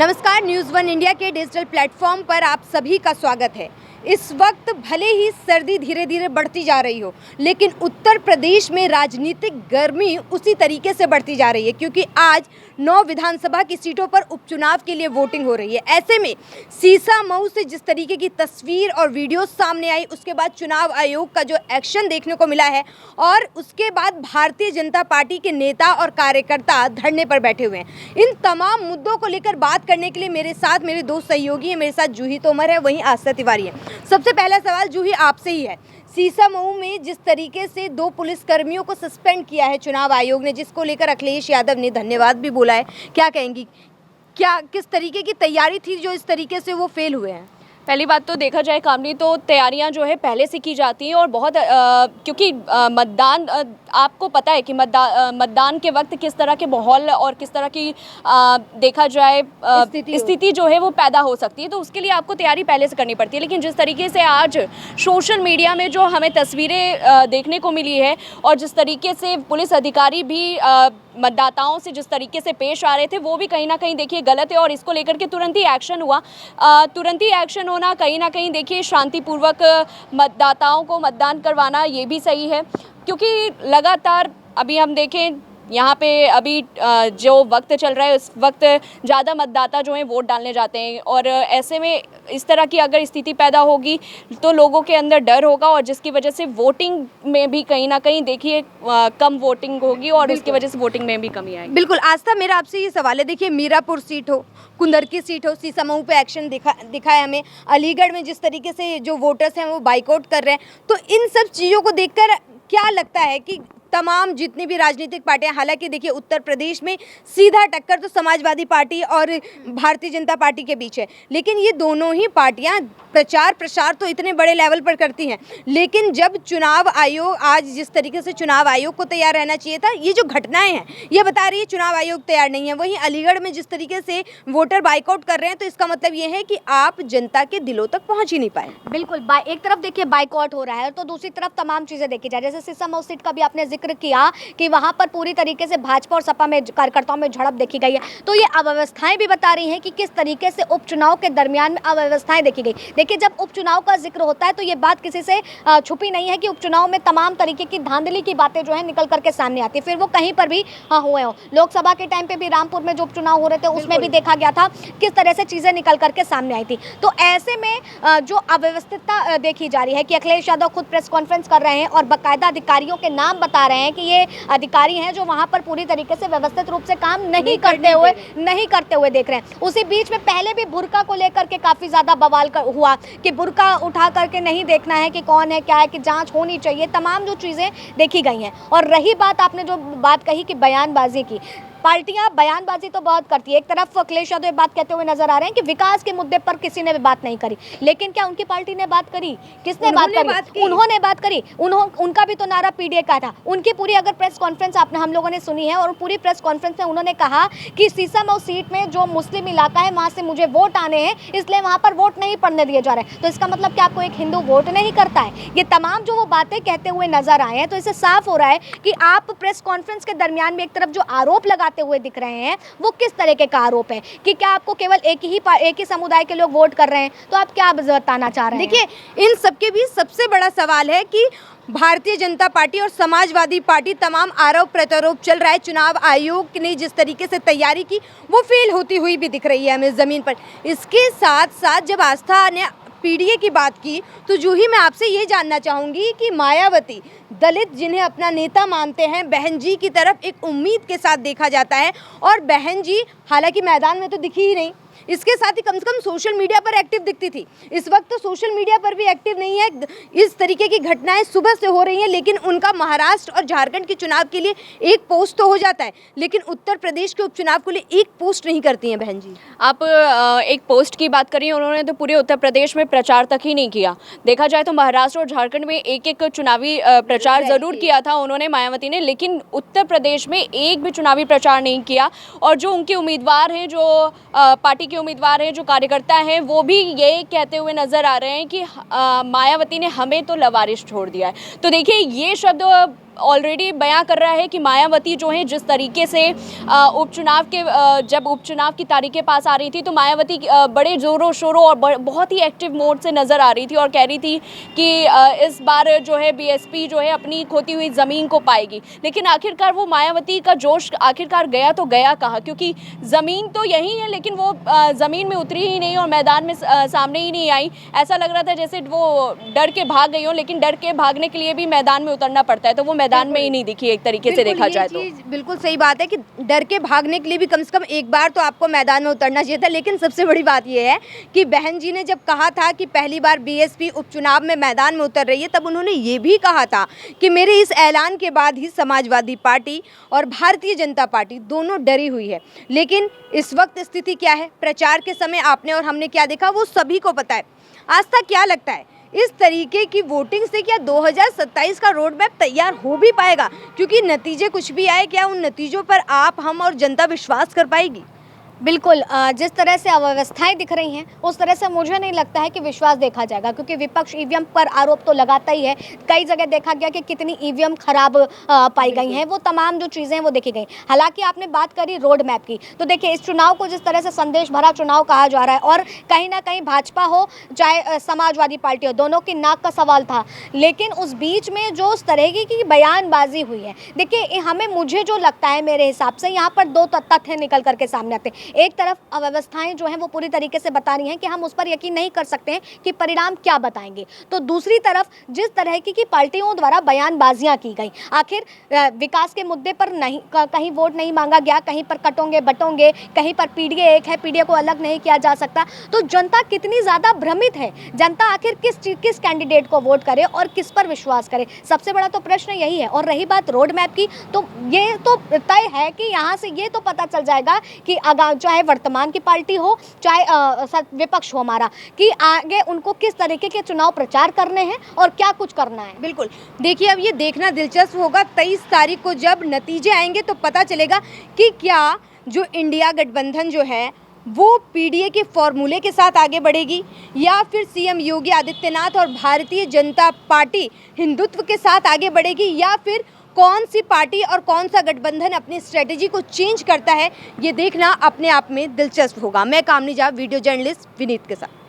नमस्कार, news one India के digital platform पर आप सभी का स्वागत है। इस वक्त भले ही सर्दी धीरे धीरे बढ़ती जा रही हो, लेकिन उत्तर प्रदेश में राजनीतिक गर्मी उसी तरीके से बढ़ती जा रही है, क्योंकि आज 9 विधानसभा की सीटों पर उपचुनाव के लिए वोटिंग हो रही है। ऐसे में सीसामऊ से जिस तरीके की तस्वीर और वीडियो सामने आई, उसके बाद चुनाव आयोग का जो एक्शन देखने को मिला है और उसके बाद भारतीय जनता पार्टी के नेता और कार्यकर्ता धरने पर बैठे हुए हैं। इन तमाम मुद्दों को लेकर बात करने के लिए मेरे साथ मेरे दो सहयोगी हैं। मेरे साथ जूही तोमर है, वहीं आस्था तिवारी है। सबसे पहला सवाल जूही आपसे ही है। सीसामऊ में जिस तरीके से 2 पुलिसकर्मियों को सस्पेंड किया है चुनाव आयोग ने, जिसको लेकर अखिलेश यादव ने धन्यवाद भी बोला है, क्या कहेंगी? क्या किस तरीके की तैयारी थी जो इस तरीके से वो फेल हुए हैं? पहली बात तो देखा जाए कामनी, तो तैयारियां जो है पहले से की जाती हैं और बहुत क्योंकि मतदान आपको पता है कि मतदान के वक्त किस तरह के माहौल और किस तरह की देखा जाए स्थिति जो है वो पैदा हो सकती है, तो उसके लिए आपको तैयारी पहले से करनी पड़ती है। लेकिन जिस तरीके से आज सोशल मीडिया में जो हमें तस्वीरें देखने को मिली है और जिस तरीके से पुलिस अधिकारी भी मतदाताओं से जिस तरीके से पेश आ रहे थे, वो भी कहीं ना कहीं देखिए गलत है और इसको लेकर के तुरंत ही एक्शन हुआ। तुरंत ही एक्शन होना कहीं ना कहीं देखिए शांतिपूर्वक मतदाताओं को मतदान करवाना ये भी सही है, क्योंकि लगातार अभी हम देखें यहाँ पे अभी जो वक्त चल रहा है उस वक्त ज़्यादा मतदाता जो हैं वोट डालने जाते हैं और ऐसे में इस तरह की अगर स्थिति पैदा होगी तो लोगों के अंदर डर होगा और जिसकी वजह से वोटिंग में भी कहीं ना कहीं देखिए कम वोटिंग होगी और उसकी वजह से वोटिंग में भी कमी आएगी। बिल्कुल। आस्था, मेरा आपसे ये सवाल है, देखिए मीरापुर सीट हो, कुंदर की सीट हो, सीसामऊ पे एक्शन दिखा है हमें, अलीगढ़ में जिस तरीके से जो वोटर्स हैं वो बाइकआउट कर रहे हैं, तो इन सब चीज़ों को देखकर क्या लगता है कि तमाम जितनी भी राजनीतिक पार्टियां, हालांकि देखिए उत्तर प्रदेश में सीधा टक्कर तो समाजवादी पार्टी और भारतीय जनता पार्टी के बीच है, लेकिन ये दोनों ही पार्टियां प्रचार प्रसार तो इतने बड़े लेवल पर करती हैं, लेकिन जब चुनाव आयोग आज जिस तरीके से चुनाव आयोग को तैयार रहना चाहिए था, ये जो घटनाएं हैं ये बता रही है चुनाव आयोग तैयार नहीं है। वहीं अलीगढ़ में जिस तरीके से वोटर बाइकआउट कर रहे हैं, तो इसका मतलब ये है कि आप जनता के दिलों तक पहुँच ही नहीं पाए। बिल्कुल, एक तरफ देखिए बाइकआउट हो रहा है तो दूसरी तरफ तमाम चीज़ें देखी जाए, जैसे सीसामऊ सीट का भी आपने जिक्र किया कि वहां पर पूरी तरीके से भाजपा और सपा में कार्यकर्ताओं में झड़प देखी गई है, तो ये अव्यवस्थाएं भी बता रही हैं कि किस तरीके से उपचुनाव के दरमियान में अव्यवस्थाएं देखी गई। देखिए, जब उपचुनाव का जिक्र होता है तो ये बात किसी से छुपी नहीं है कि उपचुनाव में तमाम तरीके की धांधली की बातें जो है निकल करके सामने आती है, फिर वो कहीं पर भी हुए हो। लोकसभा के टाइम पे भी रामपुर में जो उपचुनाव हो रहे थे उसमें भी देखा गया था किस तरह से चीजें निकल करके सामने आई थी। तो ऐसे में जो अव्यवस्थितता देखी जा रही है कि अखिलेश यादव खुद प्रेस कॉन्फ्रेंस कर रहे हैं और बाकायदा अधिकारियों के नाम बता रहे हैं कि ये अधिकारी हैं जो वहां पर पूरी तरीके से व्यवस्थित रूप से काम नहीं करते हुए देख रहे हैं। उसी बीच में पहले भी बुर्का को लेकर के काफी ज्यादा बवाल हुआ कि बुर्का उठा करके नहीं देखना है कि कौन है क्या है, कि जांच होनी चाहिए, तमाम जो चीजें देखी गई हैं। और रही बात, आपने जो बात कही कि बयानबाजी की, पार्टियां बयानबाजी तो बहुत करती है। एक तरफ अखिलेश यादव बात कहते हुए नजर आ रहे हैं कि विकास के मुद्दे पर किसी ने भी बात नहीं करी, लेकिन क्या उनकी पार्टी ने बात करी? किसने बात करी? उन्होंने बात करी। उनका भी तो नारा पीडीए का था। उनकी पूरी अगर प्रेस कॉन्फ्रेंस हम लोगों ने सुनी है और पूरी प्रेस कॉन्फ्रेंस में उन्होंने कहा कि सीसामऊ सीट में जो मुस्लिम इलाका है वहां से मुझे वोट आने हैं, इसलिए वहां पर वोट नहीं पड़ने दिए जा रहे हैं। तो इसका मतलब क्या आपको एक हिंदू वोट नहीं करता है? ये तमाम जो वो बातें कहते हुए नजर आए हैं, तो इससे साफ हो रहा है कि आप प्रेस कॉन्फ्रेंस के दरमियान में एक तरफ जो आरोप लगाते हुए दिख रहे हैं वो किस तरीके का आरोप है कि क्या आपको केवल एक ही समुदाय के लोग वोट कर रहे हैं, तो आप क्या बताना चाह रहे हैं? देखिए, इन सबके बीच सबसे बड़ा सवाल है कि भारतीय जनता पार्टी और समाजवादी पार्टी तमाम आरोप प्रत्यारोप चल रहा है। चुनाव आयोग ने जिस तरीके से तैयारी की वो फेल होती हुई भी दिख रही है हमें ज़मीन पर। इसके साथ साथ जब आस्था ने पीडीए की बात की, तो जूही मैं आपसे ये जानना चाहूँगी कि मायावती, दलित जिन्हें अपना नेता मानते हैं, बहन जी की तरफ एक उम्मीद के साथ देखा जाता है और बहन जी हालांकि मैदान में तो दिखी ही नहीं, इसके साथ ही कम से कम सोशल मीडिया पर एक्टिव दिखती थी। इस वक्त तो सोशल मीडिया पर भी एक्टिव नहीं है। इस तरीके की घटनाएं सुबह से हो रही हैं, लेकिन उनका महाराष्ट्र और झारखंड के चुनाव के लिए एक पोस्ट तो हो जाता है, लेकिन उत्तर प्रदेश के उपचुनाव के लिए एक पोस्ट नहीं करती हैं बहन जी। आप एक पोस्ट की बात करिए, उन्होंने तो पूरे उत्तर प्रदेश में प्रचार तक ही नहीं किया। देखा जाए तो महाराष्ट्र और झारखंड में एक चुनावी प्रचार जरूर किया था उन्होंने, मायावती ने, लेकिन उत्तर प्रदेश में एक भी चुनावी प्रचार नहीं किया। और जो उनके उम्मीदवार हैं, जो पार्टी के उम्मीदवार हैं, जो कार्यकर्ता हैं, वो भी ये कहते हुए नजर आ रहे हैं कि मायावती ने हमें तो लवारिस छोड़ दिया है। तो देखिए, ये शब्द ऑलरेडी बयां कर रहा है कि मायावती जो है जिस तरीके से उपचुनाव के जब उपचुनाव की तारीखें पास आ रही थी तो मायावती बड़े ज़ोरों शोरों और बहुत ही एक्टिव मोड से नज़र आ रही थी और कह रही थी कि इस बार जो है बीएसपी जो है अपनी खोती हुई ज़मीन को पाएगी। लेकिन आखिरकार वो मायावती का जोश आखिरकार गया तो गया कहाँ, क्योंकि ज़मीन तो यही है लेकिन वो ज़मीन में उतरी ही नहीं और मैदान में सामने ही नहीं आई। ऐसा लग रहा था जैसे वो डर के भाग गई हो, लेकिन डर के भागने के लिए भी मैदान में उतरना पड़ता है, तो वो मैदान में ही नहीं दिखी एक तरीके से देखा जाए तो। बिल्कुल सही बात है कि डर के भागने के लिए भी कम से कम एक बार तो आपको मैदान में उतरना चाहिए था। लेकिन सबसे बड़ी बात यह है कि बहन जी ने जब कहा था कि पहली बार बीएसपी उपचुनाव में मैदान में उतर रही है, तब उन्होंने ये भी कहा था कि मेरे इस ऐलान के बाद ही समाजवादी पार्टी और भारतीय जनता पार्टी दोनों डरी हुई है। लेकिन इस वक्त स्थिति क्या है, प्रचार के समय आपने और हमने क्या देखा वो सभी को पता है। आस्था, क्या लगता है इस तरीके की वोटिंग से क्या 2027 का रोड मैप तैयार हो भी पाएगा? क्योंकि नतीजे कुछ भी आए, क्या उन नतीजों पर आप, हम और जनता विश्वास कर पाएगी? बिल्कुल, जिस तरह से अव्यवस्थाएं दिख रही हैं उस तरह से मुझे नहीं लगता है कि विश्वास देखा जाएगा, क्योंकि विपक्ष ईवीएम पर आरोप तो लगाता ही है। कई जगह देखा गया कि कितनी ईवीएम खराब पाई गई हैं, वो तमाम जो चीज़ें हैं वो देखी गई। हालांकि आपने बात करी रोड मैप की, तो देखिए इस चुनाव को जिस तरह से संदेश भरा चुनाव कहा जा रहा है और कहीं ना कहीं भाजपा हो चाहे समाजवादी पार्टी हो, दोनों की नाक का सवाल था। लेकिन उस बीच में जो उस तरह की बयानबाजी हुई है, देखिए हमें, मुझे जो लगता है मेरे हिसाब से यहाँ पर दो तथ्य निकल करके सामने आते हैं। एक तरफ अव्यवस्थाएं जो हैं वो पूरी तरीके से बता रही हैं कि हम उस पर यकीन नहीं कर सकते हैं कि परिणाम क्या बताएंगे, तो दूसरी तरफ जिस तरह की पार्टियों द्वारा बयानबाजियां की गई, आखिर विकास के मुद्दे पर नहीं, कहीं वोट नहीं मांगा गया, कहीं पर कटोंगे बटोंगे, कहीं पर पीडीए एक है, पीडीए को अलग नहीं किया जा सकता। तो जनता कितनी ज़्यादा भ्रमित है, जनता आखिर किस कैंडिडेट को वोट करे और किस पर विश्वास करे, सबसे बड़ा तो प्रश्न यही है। और रही बात रोड मैप की, तो ये तो तय है कि यहाँ से ये तो पता चल जाएगा कि चाहे वर्तमान की पार्टी हो चाहे विपक्ष हो हमारा, कि आगे उनको किस तरीके के चुनाव प्रचार करने हैं और क्या कुछ करना है। बिल्कुल, देखिए अब ये देखना दिलचस्प होगा 23 तारीख को जब नतीजे आएंगे तो पता चलेगा कि क्या जो इंडिया गठबंधन जो है वो पीडीए के फॉर्मूले के साथ आगे बढ़ेगी या फिर सीएम योगी आदित्यनाथ और भारतीय जनता पार्टी हिंदुत्व के साथ आगे बढ़ेगी, या फिर कौन सी पार्टी और कौन सा गठबंधन अपनी स्ट्रेटेजी को चेंज करता है, ये देखना अपने आप में दिलचस्प होगा। मैं कामनी झा, वीडियो जर्नलिस्ट विनीत के साथ।